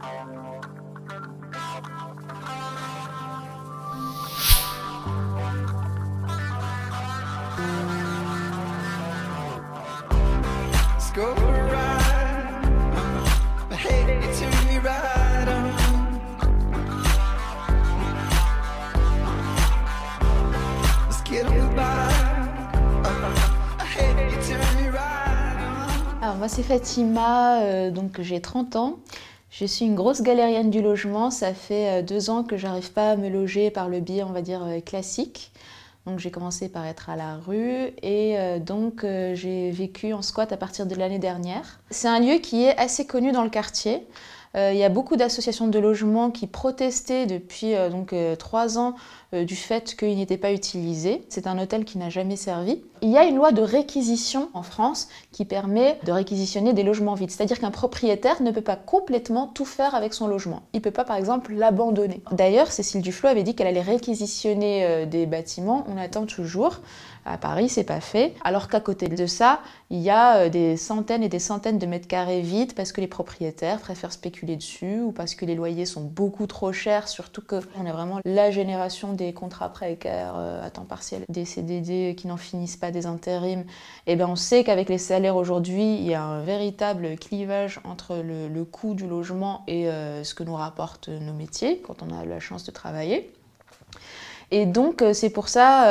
Alors moi c'est Fatima, donc j'ai 30 ans. Je suis une grosse galérienne du logement, ça fait 2 ans que j'arrive pas à me loger par le biais, on va dire, classique. Donc j'ai commencé par être à la rue et j'ai vécu en squat à partir de l'année dernière. C'est un lieu qui est assez connu dans le quartier. Il y a beaucoup d'associations de logement qui protestaient depuis 3 ans du fait qu'il n'était pas utilisé. C'est un hôtel qui n'a jamais servi. Il y a une loi de réquisition en France qui permet de réquisitionner des logements vides. C'est-à-dire qu'un propriétaire ne peut pas complètement tout faire avec son logement. Il ne peut pas, par exemple, l'abandonner. D'ailleurs, Cécile Duflot avait dit qu'elle allait réquisitionner des bâtiments. On attend toujours. À Paris, c'est pas fait. Alors qu'à côté de ça, il y a des centaines et des centaines de mètres carrés vides parce que les propriétaires préfèrent spéculer dessus ou parce que les loyers sont beaucoup trop chers, surtout qu'on est vraiment la génération des contrats précaires à temps partiel, des CDD qui n'en finissent pas, des intérims. Et ben on sait qu'avec les salaires aujourd'hui, il y a un véritable clivage entre le coût du logement et ce que nous rapportent nos métiers quand on a la chance de travailler. Et donc c'est pour ça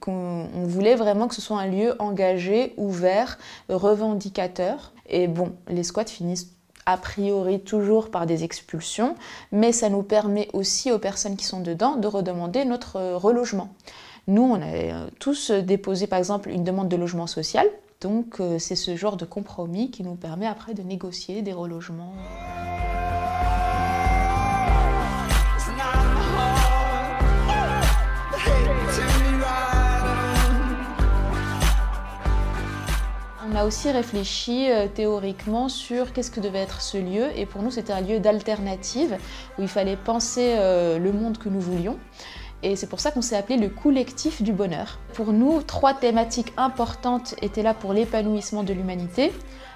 qu'on voulait vraiment que ce soit un lieu engagé, ouvert, revendicateur. Et bon, les squats finissent a priori toujours par des expulsions, mais ça nous permet aussi aux personnes qui sont dedans de redemander notre relogement. Nous, on a tous déposé par exemple une demande de logement social, donc c'est ce genre de compromis qui nous permet après de négocier des relogements. On a aussi réfléchi théoriquement sur qu'est-ce que devait être ce lieu, et pour nous c'était un lieu d'alternative où il fallait penser le monde que nous voulions. Et c'est pour ça qu'on s'est appelé le collectif du bonheur. Pour nous, 3 thématiques importantes étaient là pour l'épanouissement de l'humanité: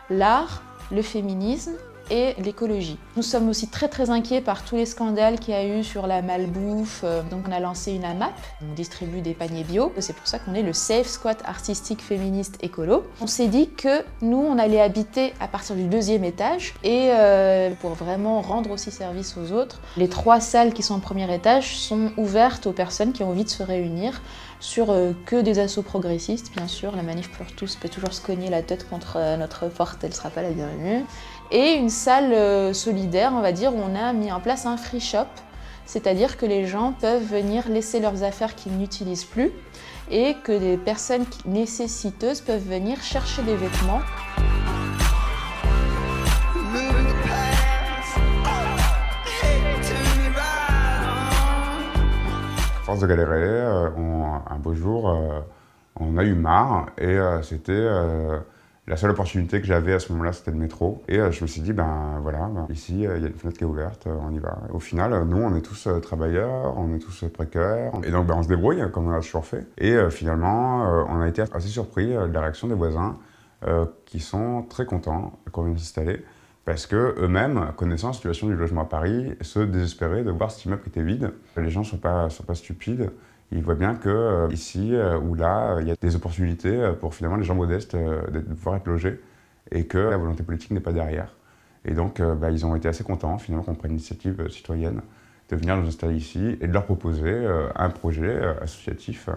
l'art, le féminisme et l'écologie. Nous sommes aussi très inquiets par tous les scandales qu'il y a eu sur la malbouffe. Donc on a lancé une AMAP, on distribue des paniers bio. C'est pour ça qu'on est le Safe Squat artistique féministe écolo. On s'est dit que nous, on allait habiter à partir du 2e étage et pour vraiment rendre aussi service aux autres, les 3 salles qui sont au 1er étage sont ouvertes aux personnes qui ont envie de se réunir sur que des assos progressistes, bien sûr. La Manif pour tous peut toujours se cogner la tête contre notre porte, elle ne sera pas la bienvenue. Et une salle solidaire, on va dire, où on a mis en place un free shop, c'est-à-dire que les gens peuvent venir laisser leurs affaires qu'ils n'utilisent plus et que des personnes nécessiteuses peuvent venir chercher des vêtements. À force de galérer, un beau jour, on a eu marre et c'était la seule opportunité que j'avais à ce moment-là, c'était le métro. Et je me suis dit, ici, il y a une fenêtre qui est ouverte, on y va. Au final, nous, on est tous travailleurs, on est tous précaires. Et donc, on se débrouille, comme on a toujours fait. Et finalement, on a été assez surpris de la réaction des voisins, qui sont très contents qu'on vienne s'installer. Parce qu'eux-mêmes, connaissant la situation du logement à Paris, se désespéraient de voir cet immeuble qui était vide. Les gens ne sont pas stupides. Ils voient bien qu'ici ou là, il y a des opportunités pour finalement les gens modestes de pouvoir être logés et que la volonté politique n'est pas derrière. Et donc, ils ont été assez contents finalement qu'on prenne l'initiative citoyenne de venir nous installer ici et de leur proposer un projet associatif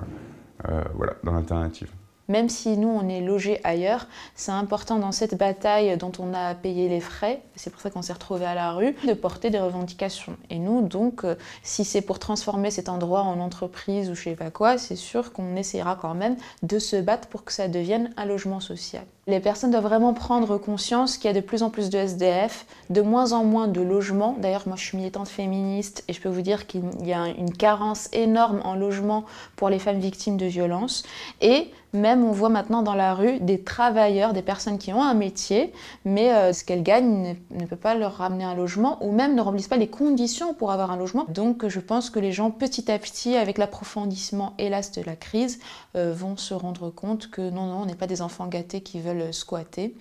dans l'alternative. Même si nous, on est logés ailleurs, c'est important dans cette bataille dont on a payé les frais, c'est pour ça qu'on s'est retrouvés à la rue, de porter des revendications. Et nous, donc, si c'est pour transformer cet endroit en entreprise ou je sais pas quoi, c'est sûr qu'on essaiera quand même de se battre pour que ça devienne un logement social. Les personnes doivent vraiment prendre conscience qu'il y a de plus en plus de SDF, de moins en moins de logements. D'ailleurs, moi, je suis militante féministe et je peux vous dire qu'il y a une carence énorme en logement pour les femmes victimes de violences. Et même, on voit maintenant dans la rue des travailleurs, des personnes qui ont un métier, mais ce qu'elles gagnent ne peut pas leur ramener un logement ou même ne remplissent pas les conditions pour avoir un logement. Donc, je pense que les gens, petit à petit, avec l'approfondissement, hélas, de la crise, vont se rendre compte que non, on n'est pas des enfants gâtés qui veulent squatter.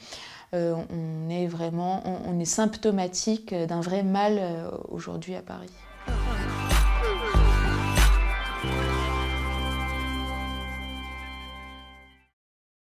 On est symptomatique d'un vrai mal aujourd'hui à Paris.